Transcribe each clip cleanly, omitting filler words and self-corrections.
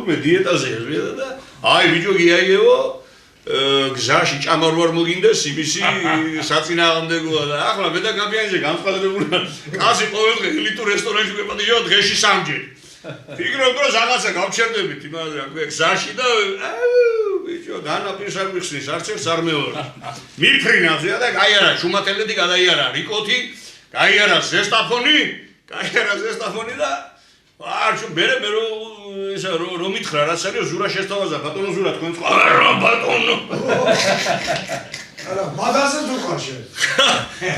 თურმე დიეტაზეა ზვიადა და აი ბიჭო გიაიევო გზაში ჭამარვარ მოგინდეს იმისი საწინააღმდეგოა და ახლა მე და კაპიანზე განსხვავებულია კაცი ყოველდღე ელიტურ რესტორანში ვეპატიჟო დღეში 3 ჯერ ფიქრობ რომ რაღაცა გავჩერდებით იმაზე აქვე გზაში და ბიჭო განაპირს არ მიხსნის არც ერთს არ მეორე მიფრინავზეა და გაიარა შუმატელედი გადაიარა რიკოთი გაიარა ზესტაფონი და არჩუ მე ესა რომ მითხრა რაც არის ზურა შესთავაზა ბატონო ზურა თქვენ ყველა ბატონო არა მაგაზე თუ ხარშე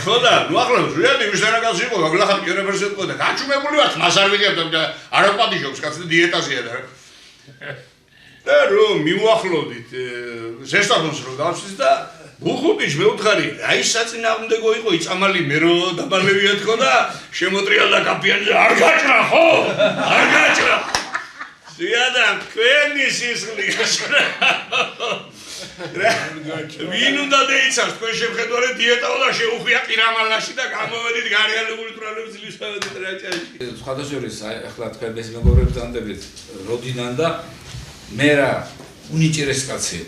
ხო და ნუ ახლა ზურიანი ვისთანაც იყო გაგლახარ უნივერსიტეტ ყო და გაჩუმებული ვარ მას არ ვიგებთ და არ ვაპატიჟობს კაცი დიეტაზეა და რომ მივახლოვდით ზესტაფონს რომ გავსვის და ბუხუტიჩ მეუთხარი აი საწინააღმდეგო იყო იწამალი მე რო დაბალევია თქო და შემოტრიალდა კაპიანზე არ გაჭრა ხო არ გაჭრა ზიადა თქვენი სისხლი გაჭრა ვინ უნდა დაიცავს თქვენ შემხედვარე დიეტაო და შეუხვია ყირამალაში და გამოვედით გარიანებული თვალებს ლისავედით რაჭაში სხვადასხვა ახლა თქვენ ეს მეგობრებს დანდებით როდინან და მე რა უნიჭერეს კაცი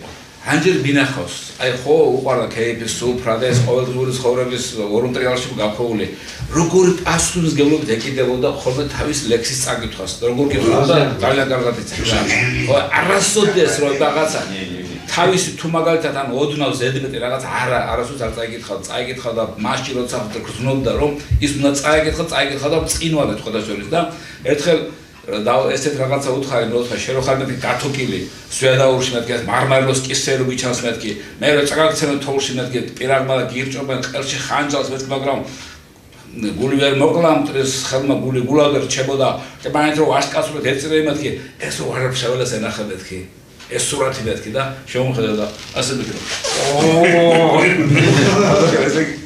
ანჯერ მინახავს აი ხო უყარდა ქეიფის სუფრა და ეს ყოველდღიური ცხოვრების ორუნტრიალში გაფრთხილი როგორი პასუხის გეუბნებით ეკიდებოდა ხოლმე თავის ლექსის წაკითხვას როგორ გეუბნებოდა ძალიან კარგად იცოდა ხო არასოდეს რომ რაღაცა თავისი თუ მაგალითად ან ოდნავ ზედმეტი რაღაც არასოდეს არ წაიკითხავ და მასში როცა გრძნობდა რომ ის უნდა წაიკითხა და წინვალე თქვა შორის და ერთხელ და ესეთ რაღაცა უთხარი მოთხა შეროხალმები გათოკილი სვიადაურში მეთქი მარმარილოს კისერუ მიჩანს მეთქი მე რო წაგაქცევენ თოვლში მეთქი პირაღმა და გირჭობენ ყელში ხანჯალს მეთქი მაგრამ გული ვერ მოკლა მტრის ხელმა გული გულა ვერ რჩებოდა და მაინც რო ვაშკაცურად ეწირე მეთქი ეს რო არ შეველას ენახა მეთქი ეს სურათი მეთქი და შემოხედა და ასე მეთქი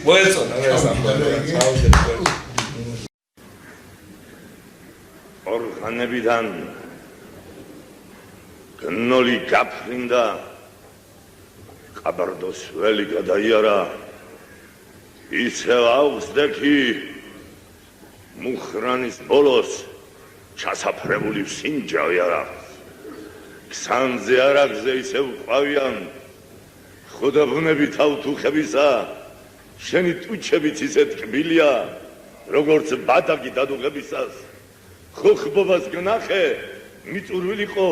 მოეწონა ეს ამბავი ორხანებიდან გნოლი გაფრინდა ყაბარდოს ველი გადაიარა ისევ აუხსდექი მუხრანის ბოლოს ჩასაფრებული სინჯავი არა ქსანზე არაგზე ისევ ყავიან ხუდაბუნები თავთუხებისა შენი ტუჩებიც ისეთ კბილია როგორც ბადაგი დადუღებისას ხოხბობას გნახე მიწურვილიყო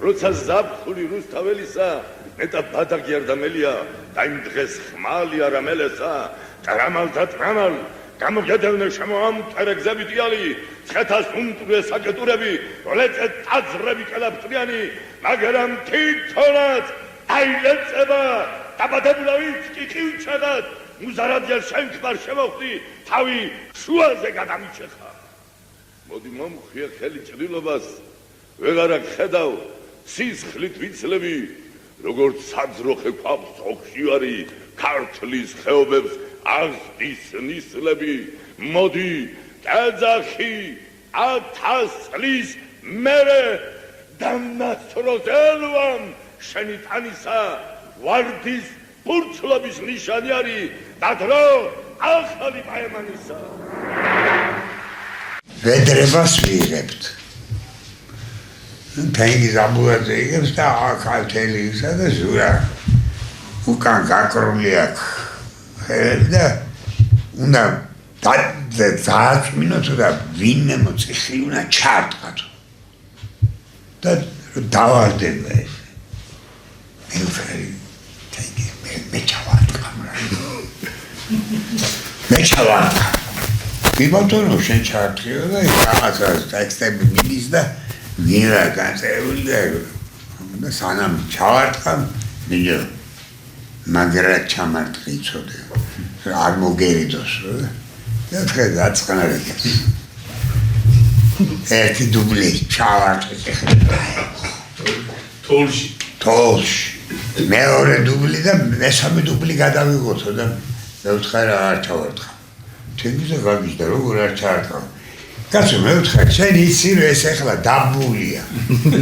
როცა ზაფხული რუსთაველისა მეტა ბადაგი არ დამელია და იმ დღეს ხმალი არ ამელესა ტრამალთა ტრამალ გამოგედევნე შემოამტერე გზებიტიალი ცხეთას უმტვრე საკეტურები როლეწე ტაძრები კალაფტრიანი მაგრამ თითონაც აილეწება დაბადებულავით კი ყივჩადად მუზარადია შენქმარ შემოხდი თავი შუაზე გადამიჩეხა მოდი მომხვია ხელი ჭრილობას ვეღარ ხედავ სისხლით ვიცლები როგორც საძროხე ქვაბს ოქშივარი ქართლის ხეობებს აღსდის ნისლები მოდი კაძახი 1000 წლის მერე დამნაცროზელვამ შენი ტანისა ვარდის ბურცლობის ნიშანი არის და დრო ახალი პაემანისა ვედრებას ვიღებთ. ფენგის ამბულატორი იღებს და ახალთელი ისა და ზურა. უკან გაკრული აქვს. ხელი და უნდა დააწმინოთ და ვინმე მოწიხი უნდა ჩარტყათ. და დავარდება ეს. მე ვფერი თენგი მე ჩავარტყა რა. მე ჩავარტყა. ბატონო შენ ჩართხიო და რაღაცა ტექსტები მიდის და ვირა განწერული და სანამ ჩავარტყა მინდა მაგრად ჩამარტყი ცოდე არ მოგერიდოს და თქვენ დაწყნარებს ერთი დუბლი ჩავარტყი თოლში მეორე დუბლი და მესამე დუბლი გადავიღოთო და მე ვთხარ არ ჩავარტყა თემიზე გაგიჟდა როგორ არ ჩაარტყა კაცო მე ვთხარ შენ იცი რომ ეს ახლა დაბულია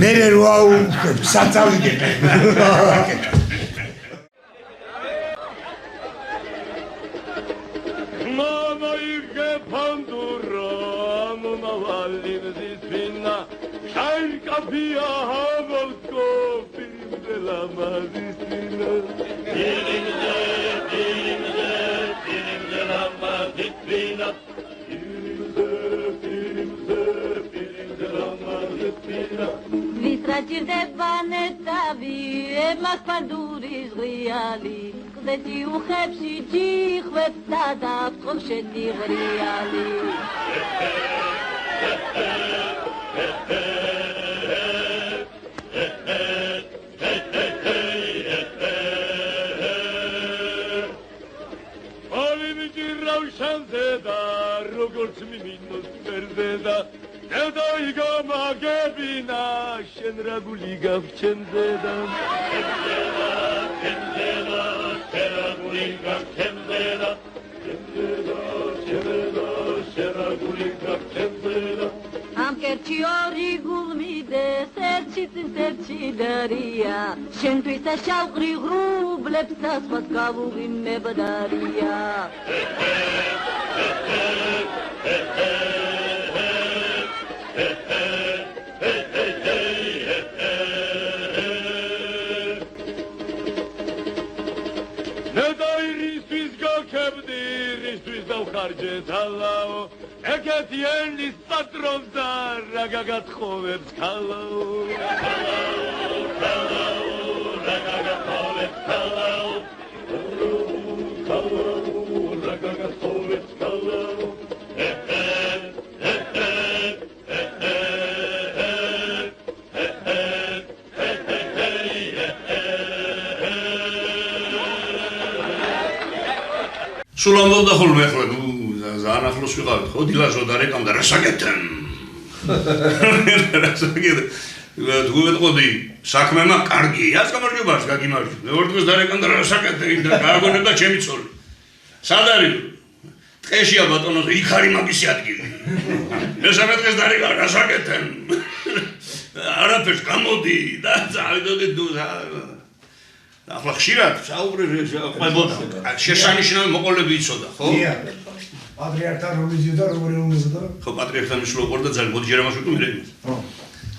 მე რო აუხებ საწავიდე მამა იგე ფანდურა მომავალი ზისინა შაიკა Mafia Havolko, Pirimde la Madisina. Pirimde la Madisina. Pirimde la Madisina. ვისრაჭირდება ნეტავი, ემას პანდურის ღრიალი, ყდეთი უხებში ჯიხვებს და დავწყობს შენი ღრიალი. ალიმიჭი რავშანზე და როგორც მიმინოს ფერზე და ელდაიგა მაგებინა შენ რაგული გავჩენზე და შერაგული გავჩენზე და შერაგული გავჩენზე და ამ კერჩი ორი გულმიდეს, ერთი წინს ერთი დარია, შენთვის და შავყრი ღრუბლებს და სხვას გავუღიმებდარია. ნედაირისთვის გაქებდი, რისთვის დავხარჯე თალაო, ეგეთი ენის პატრონს და რა გაგათხოვებს ქალაო. რა გაგათხოვებს ქალაო, რა გაგათხოვებს ქალაო. სულ ამბობდა ხოლმე ახლა ძალიან ახლოს ვიყავით ხო დილაზო და რეკამდა რასაკეთენ თუ ვეტყოდი საქმემა კარგი ას გამარჯვებას გაგიმარჯვე მეორე დღეს და რეკამდა რასაკეთენ და გააგონება ჩემი ცოლი სად არის ტყეშია ბატონო იქ არის მაგისი ადგილი მესამე დღეს და რეკამდა რასაკეთენ არაფერს გამოდი და წავიდოდი ახლა ხშირად საუბრები ყვებოდა შესანიშნავი მოყოლები იცოდა ხო? პატრიარქთან რომ მიდიოდა როგორ ელოდებოდა? ხო პატრიარქთან მისვლა უყურდა ძალიან მოდი ჯერ ამას ვიტყვი მე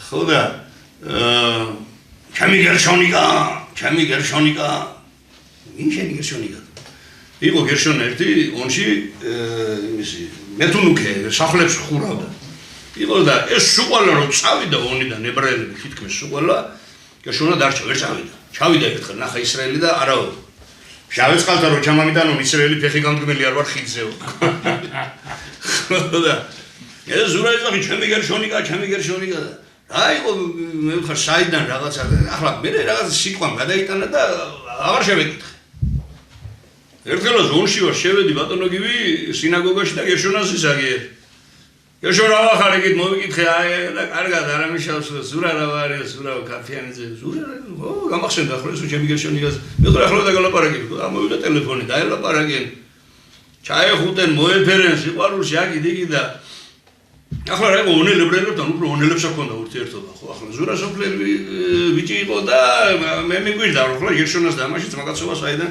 ხო და ჩემი გერშონიკა ვინ შენი გერშონიკა იყო გერშონა ერთი ონში იმისი მეთუნუქე სახლებს ხურავდა იყო და ეს სუყალა რომ წავიდა ონიდან ებრაელები თითქმის სუყალა გერშონა დარჩა ვერ წავიდა ჩავიდა ერთხელ ნახა ისრაელი და არაო შავი წყალთა რო ჩამამიტანო ისრაელი ფეხი გამდგმელი არ ვარ ხიდზეო და ეს ზურაიზაღი ჩემი გერშონიკა აი ყო მე ვხარ საიდან რაღაცა ახლა მე რაღაც სიტყვამ გადაიტანა და აღარ შევეკითხე ერთხელ ზონში ვარ შევედი ბატონო გივი სინაგოგაში და გერშონას ისაგე გერშონა ახარ ეგეთ მოვიკითხე აი და კარგად არამიშავს ზურა რა ვარ ზურა კაფიანიზე ზურა ო გამახსენდა ახლა ეს ჩემი გერშონიკას მე ხარ ახლა და გალაპარაკებ ამოვიდა ტელეფონი დაელაპარაკენ ჩაეხუტენ მოეფერენ სიყვარულში აკიდი და ახლა რა იყო უნელებრელებთან უფრო უნელებს აქონდა ურთიერთობა ხო ახლა ზურა სოფლები ბიჭი იყო და მე მიგვირდა რომ ახლა გერშონას და ამაშიც მაგაცობა საიდან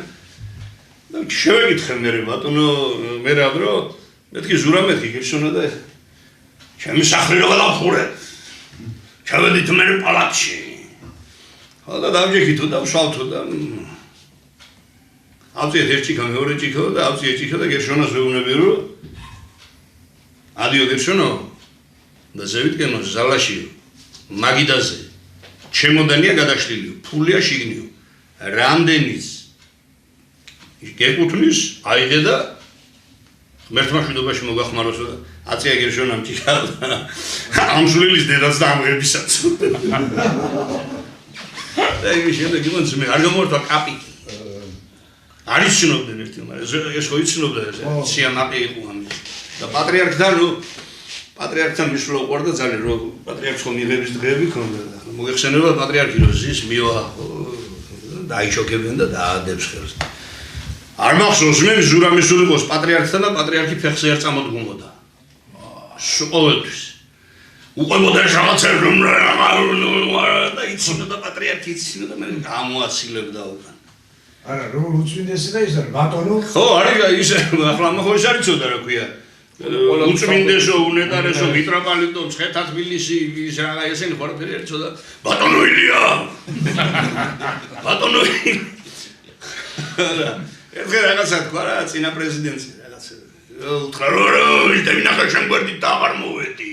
და შევეკითხე მე ბატონო მე რა დრო მეთქი ზურა მეთქი გერშონა და ჩემი სახლი რო გადავხურე ჩავედით მე პალატში ხო და დავჯექითო და ვშალთო და ავწიეთ ერთ ჭიქა მეორე ჭიქა და ავწიეთ ჭიქა და გერშონას ვეუბნები რომ ადიო გერშონო და ზევიტკენო ზალაშიო მაგიდაზე ჩემოდანია გადაშლილი ფულია შიგნიო რამდენის გეკუთვნის აიღე და ღმერთმა შვიდობაში მოგახმაროსო და აწია გერშონამ ჭიქა ამსვლილის დედაც და ამღებისაც და იგი შემდეგ იმანს მე არ გამორთვა კაპიკი არ იცნობდნენ ერთი მაგრამ ეს ხო იცნობდა სიამაყე იყო ამის და პატრიარქთან მისვლა უყვარდა ძალიან რომ პატრიარქს ხო მიღების დღეები ქონდა მოგეხსენება პატრიარქი რომ ზის მივა დაიჩოქებენ და დაადებს ხელს არ მახსოვს მე ზურა მისულიყოს პატრიარქთან და პატრიარქი ფეხზე არ წამოდგმოდა ყოველთვის უყვებოდა რაღაცებს რომ და იცნობდა პატრიარქი იცნობდა მე გამოაცილებდა უკან არა როგორ უწმინდესი და ის არის ბატონო ხო არის ისე ახლა ხო ის არ იცოდა რა ქვია უწმინდესო უნეტარესო მიტროპოლიტო მცხეთა თბილისი ის რა ესენი ყველაფერი ერთო და ბატონო ილია ბატონო ერთხელ რაღაცა თქვა რა წინა პრეზიდენტი რაღაცა უთხრა რომ ის დაინახა შემგვერდით და აღარ მოვედი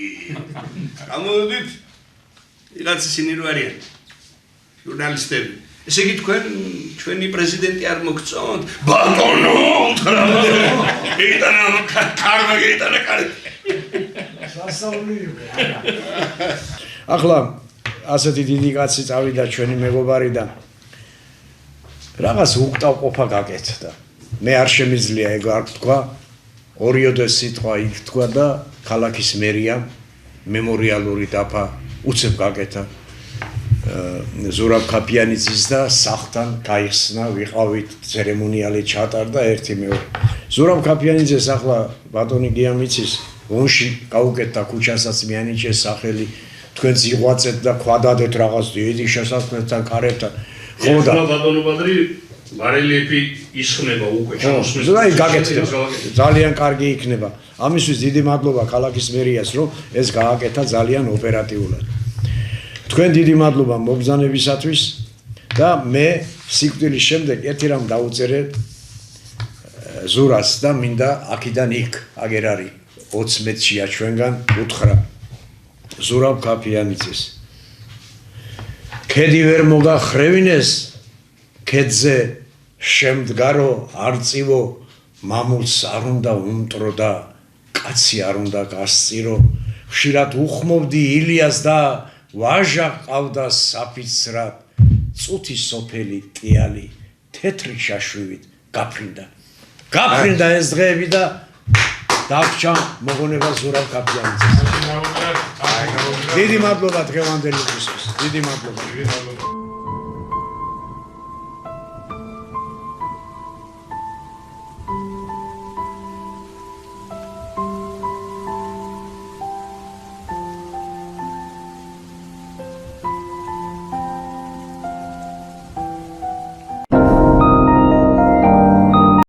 გამოდით რაღაც ისინი რო არიან ჟურნალისტები ესე იგი თქვენ ჩვენი პრეზიდენტი არ მოგწონთ ბატონო უთხრა იტანა კარმა იტანა კარგი ახლა ასეთი დიდი კაცი წავიდა ჩვენი მეგობარი და რაღაც უკტავყოფა გაკეთდა მე არ შემიძლია ეგ არ თქვა ორიოდე სიტყვა იქ თქვა და ქალაქის მერია მემორიალური დაფა უცებ გაკეთა ზურაბ ქაფიანიძის და სახთან გაიხსნა ვიყავით ცერემონიალი ჩატარდა ერთი მეორე ზურაბ ქაფიანიძეს ახლა ბატონი გიამიცის ონში გაუკეთდა ქუჩასაც მიანიჭეს სახელი თქვენც იღვაწეთ და ქვადადეთ რაღაც დიდი შესაძლებლობთან კარებთან ხო და ბატონო ბადრი მარელიეფი ისხნება უკვე შემოსვლის და გაკეთდა ძალიან კარგი იქნება ამისთვის დიდი მადლობა ქალაქის მერიას რომ ეს გააკეთა ძალიან ოპერატიულად თქვენ დიდი მადლობა მობრძანებისათვის და მე სიკვდილის შემდეგ ერთი რამ დაუწერე ზურას და მინდა აქედან იქ აგერ არის 20 მეტრია ჩვენგან უთხრა ზურაბ ქაფიანიძეს ქედი ვერ მოგახრევინეს ქედზე შემდგარო არწივო მამულს არ უნდა უმტრო და კაცი არ უნდა გასწირო ხშირად უხმობდი ილიას და ვაჟა ყავდა საფიცრად წუთის სოფელი ტიალი თეთრი შაშვივით გაფრინდა ეს დღეები და დაგჭა მოგონება ზურაბ ქაფიანიძეს დიდი მადლობა დღევანდელისთვის დიდი მადლობა